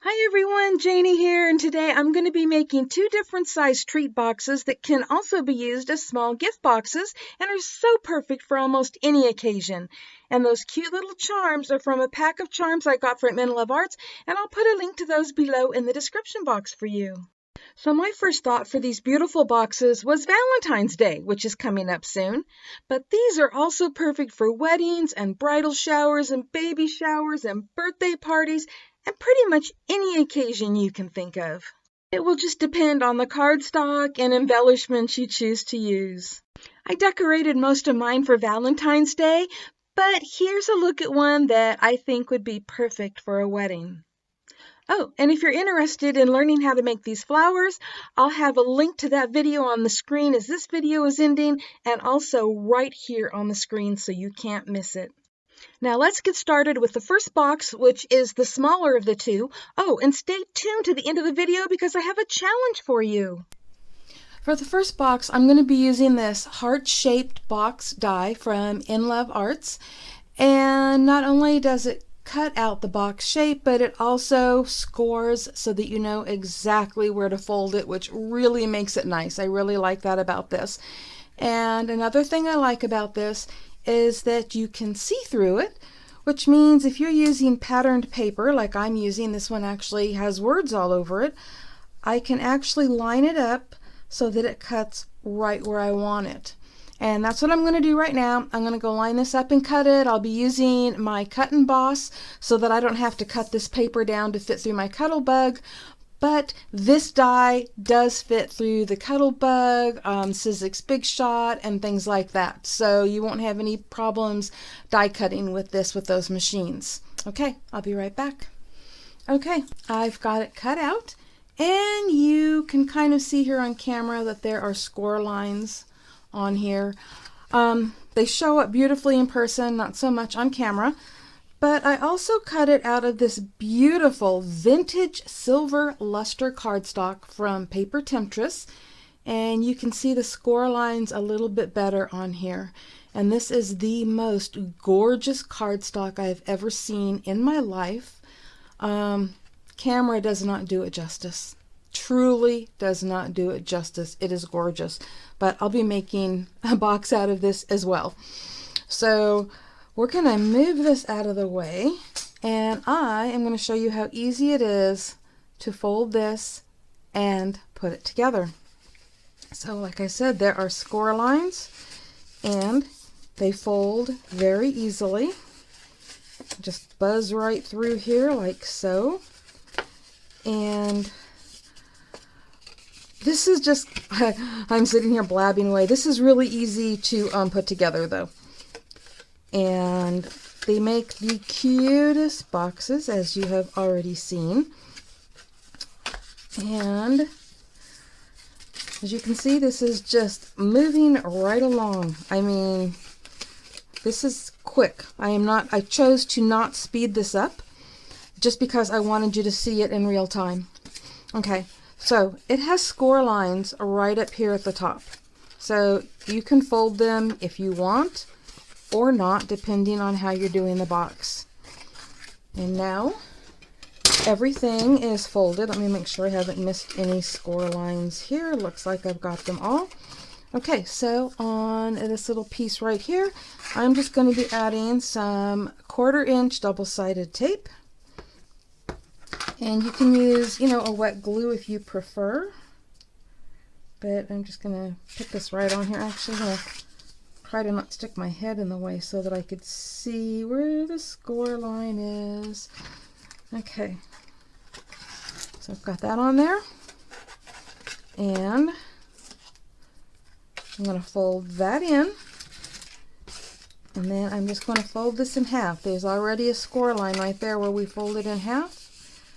Hi everyone, Janie here, and today I'm going to be making two different size treat boxes that can also be used as small gift boxes and are so perfect for almost any occasion. And those cute little charms are from a pack of charms I got from Men Love Arts, and I'll put a link to those below in the description box for you. So my first thought for these beautiful boxes was Valentine's Day, which is coming up soon. But these are also perfect for weddings and bridal showers and baby showers and birthday parties and pretty much any occasion you can think of. It will just depend on the cardstock and embellishments you choose to use. I decorated most of mine for Valentine's Day, but here's a look at one that I think would be perfect for a wedding. Oh, and if you're interested in learning how to make these flowers, I'll have a link to that video on the screen as this video is ending, and also right here on the screen so you can't miss it. Now let's get started with the first box, which is the smaller of the two. Oh, and stay tuned to the end of the video because I have a challenge for you. For the first box, I'm going to be using this heart-shaped box die from In Love Arts. And not only does it cut out the box shape, but it also scores so that you know exactly where to fold it, which really makes it nice. I really like that about this. And another thing I like about this is that you can see through it, which means if you're using patterned paper like I'm using, this one actually has words all over it, I can actually line it up so that it cuts right where I want it. And that's what I'm going to do right now. I'm going to go line this up and cut it. I'll be using my cut and boss so that I don't have to cut this paper down to fit through my Cuttlebug. But this die does fit through the Cuttlebug, Sizzix Big Shot, and things like that. So you won't have any problems die cutting with this with those machines. Okay, I'll be right back. Okay, I've got it cut out. And you can kind of see here on camera that there are score lines on here. They show up beautifully in person, not so much on camera. But I also cut it out of this beautiful vintage silver luster cardstock from Paper Temptress. And you can see the score lines a little bit better on here. And this is the most gorgeous cardstock I've ever seen in my life. Camera does not do it justice. Truly does not do it justice. It is gorgeous. But I'll be making a box out of this as well. So we're going to move this out of the way, and I am going to show you how easy it is to fold this and put it together. So like I said, there are score lines, and they fold very easily. Just buzz right through here like so. And this is just, I'm sitting here blabbing away. This is really easy to put together though. And they make the cutest boxes, as you have already seen. And as you can see, this is just moving right along. I mean, this is quick. I chose to not speed this up just because I wanted you to see it in real time. Okay, so it has score lines right up here at the top. So you can fold them if you want or not, depending on how you're doing the box. And now everything is folded. Let me make sure I haven't missed any score lines here. Looks like I've got them all. Okay, so on this little piece right here, I'm just going to be adding some 1/4 inch double-sided tape. And you can use, a wet glue if you prefer. But I'm just going to put this right on here. Actually, I'm going to try to not stick my head in the way so that I could see where the score line is. Okay, so I've got that on there, and I'm going to fold that in, and then I'm just going to fold this in half. There's already a score line right there where we fold it in half,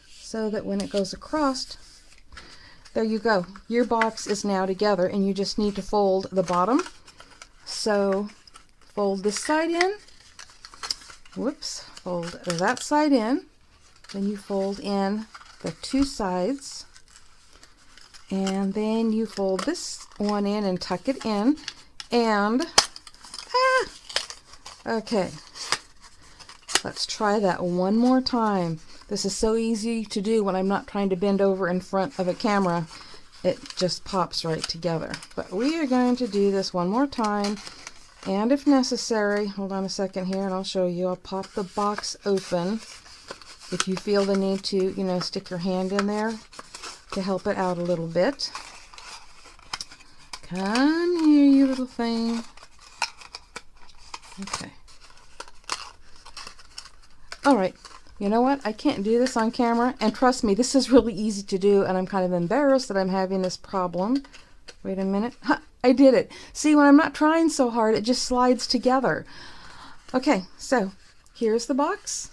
so that when it goes across, there you go. Your box is now together, and you just need to fold the bottom. So fold this side in, whoops, fold that side in, then you fold in the two sides, and then you fold this one in and tuck it in, and okay, let's try that one more time. This is so easy to do when I'm not trying to bend over in front of a camera. It just pops right together. But we are going to do this one more time. And if necessary, hold on a second here and I'll show you. I'll pop the box open if you feel the need to, you know, stick your hand in there to help it out a little bit. Come here, you little thing. Okay. All right. You know what? I can't do this on camera. And trust me, this is really easy to do. And I'm kind of embarrassed that I'm having this problem. Wait a minute. Ha, I did it. See, when I'm not trying so hard, it just slides together. Okay, so here's the box.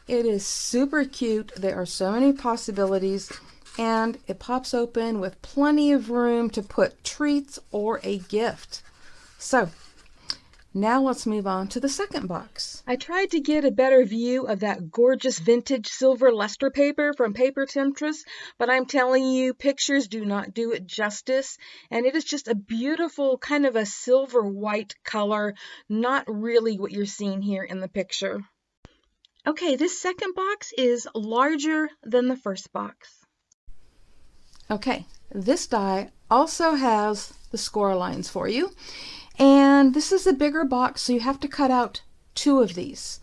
It is super cute. There are so many possibilities. And it pops open with plenty of room to put treats or a gift. So now let's move on to the second box. I tried to get a better view of that gorgeous vintage silver luster paper from Paper Temptress, but I'm telling you, pictures do not do it justice. And it is just a beautiful kind of a silver white color, not really what you're seeing here in the picture. Okay, this second box is larger than the first box. Okay, this die also has the score lines for you. And this is a bigger box, so you have to cut out 2 of these.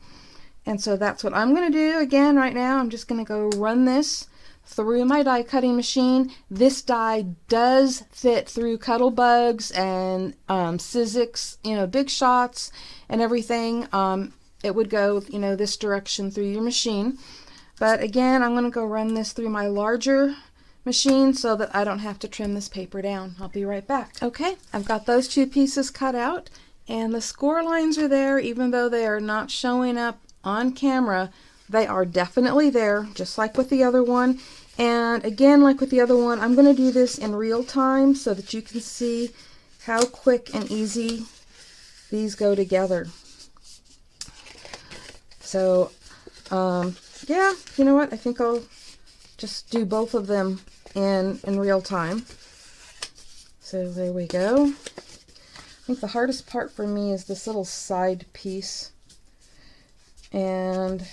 And so that's what I'm going to do again right now. I'm just going to go run this through my die cutting machine. This die does fit through Cuddlebugs and Sizzix, you know, Big Shots and everything. It would go, you know, this direction through your machine. But again, I'm going to go run this through my larger machine so that I don't have to trim this paper down. I'll be right back. Okay, I've got those 2 pieces cut out and the score lines are there. Even though they are not showing up on camera, they are definitely there, just like with the other one. And again, like with the other one, I'm going to do this in real time so that you can see how quick and easy these go together. So yeah, you know what, I think I'll just do both of them in real time. So there we go. I think the hardest part for me is this little side piece. And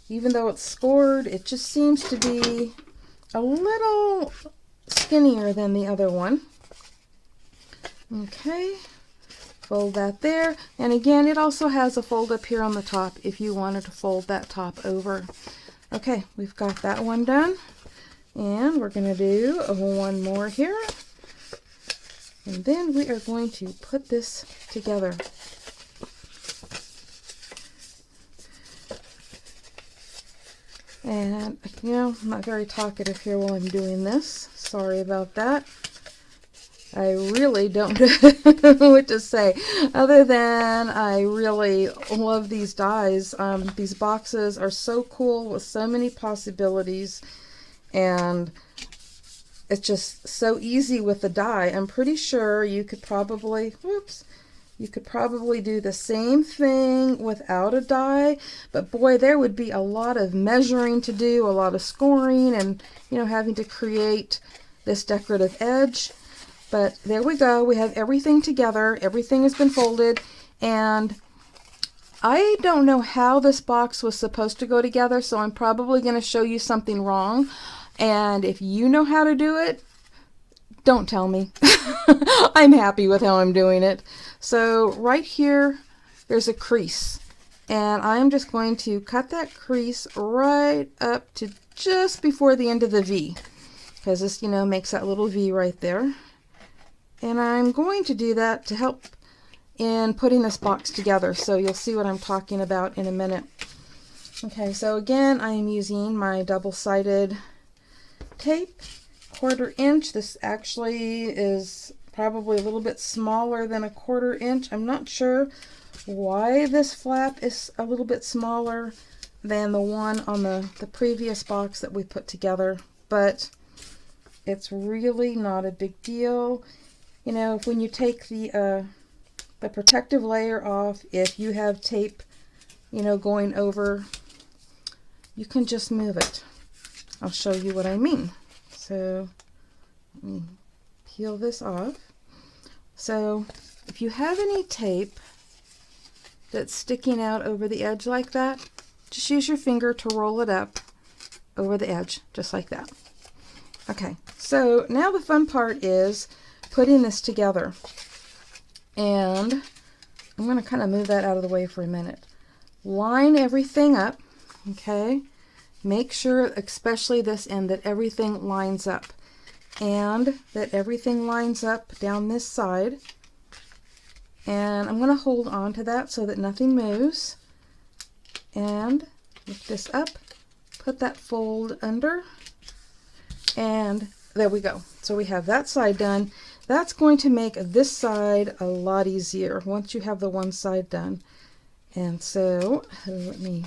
even though it's scored, it just seems to be a little skinnier than the other one. Okay, fold that there. And again, it also has a fold up here on the top if you wanted to fold that top over. Okay, we've got that one done. And we're going to do one more here. And then we are going to put this together. And, you know, I'm not very talkative here while I'm doing this. Sorry about that. I really don't know what to say other than I really love these dies. These boxes are so cool with so many possibilities. And it's just so easy with the die. I'm pretty sure you could probably, you could probably do the same thing without a die, but boy, there would be a lot of measuring to do, a lot of scoring, and, you know, having to create this decorative edge. But there we go. We have everything together. Everything has been folded, and I don't know how this box was supposed to go together, so I'm probably going to show you something wrong. And if you know how to do it, don't tell me. I'm happy with how I'm doing it. So right here, there's a crease. And I'm just going to cut that crease right up to just before the end of the V. Because this, you know, makes that little V right there. And I'm going to do that to help in putting this box together. So you'll see what I'm talking about in a minute. Okay, so again, I am using my double-sided tape, 1/4 inch. This actually is probably a little bit smaller than 1/4 inch. I'm not sure why this flap is a little bit smaller than the one on the previous box that we put together, but it's really not a big deal. You know, when you take the protective layer off, if you have tape, you know, going over, you can just move it. I'll show you what I mean. So let me peel this off. So if you have any tape that's sticking out over the edge like that, just use your finger to roll it up over the edge, just like that. Okay, so now the fun part is putting this together. And I'm going to kind of move that out of the way for a minute. Line everything up, okay? Make sure, especially this end, that everything lines up. And that everything lines up down this side. And I'm going to hold on to that so that nothing moves. And lift this up, put that fold under, and there we go. So we have that side done. That's going to make this side a lot easier once you have the one side done. And so let me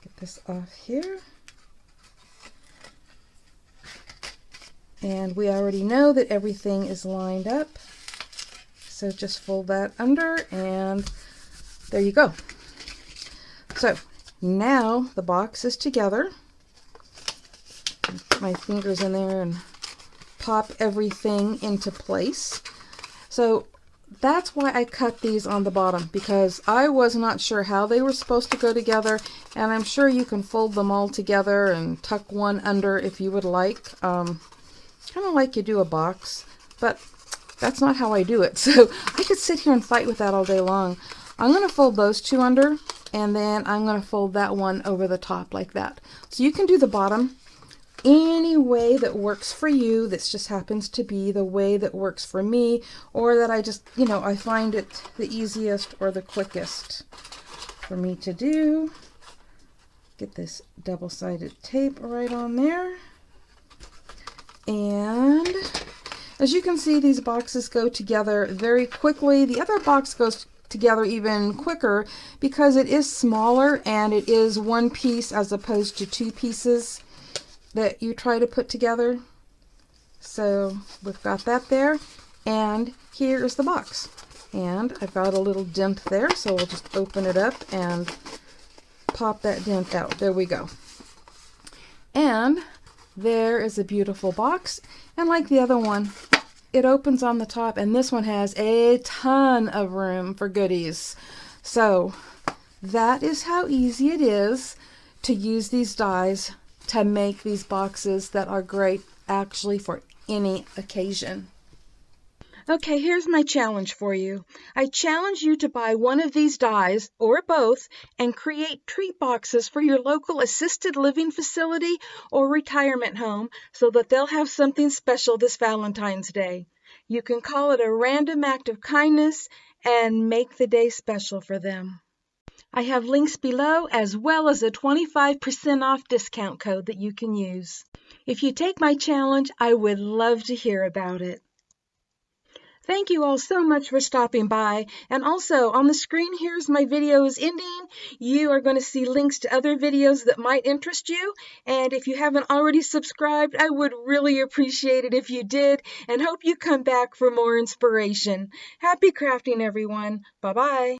get this off here. And we already know that everything is lined up. So just fold that under and there you go. So now the box is together. Put my fingers in there and pop everything into place. So that's why I cut these on the bottom, because I was not sure how they were supposed to go together, and I'm sure you can fold them all together and tuck one under if you would like, kind of like you do a box, but that's not how I do it. So I could sit here and fight with that all day long. I'm going to fold those two under, and then I'm going to fold that one over the top like that. So you can do the bottom any way that works for you. This just happens to be the way that works for me, or that I just, I find it the easiest or the quickest for me to do. Get this double-sided tape right on there. And as you can see, these boxes go together very quickly. The other box goes together even quicker because it is smaller and it is one piece as opposed to two pieces that you try to put together. So we've got that there, and here is the box. And I've got a little dent there, so we'll just open it up and pop that dent out. There we go. And there is a beautiful box, and like the other one, it opens on the top, and this one has a ton of room for goodies. So that is how easy it is to use these dies to make these boxes that are great actually for any occasion. Okay, here's my challenge for you. I challenge you to buy one of these dies, or both, and create treat boxes for your local assisted living facility or retirement home so that they'll have something special this Valentine's Day. You can call it a random act of kindness and make the day special for them. I have links below, as well as a 25% off discount code that you can use. If you take my challenge, I would love to hear about it. Thank you all so much for stopping by. And also, on the screen here's my video is ending. You are going to see links to other videos that might interest you. And if you haven't already subscribed, I would really appreciate it if you did, and hope you come back for more inspiration. Happy crafting, everyone. Bye-bye.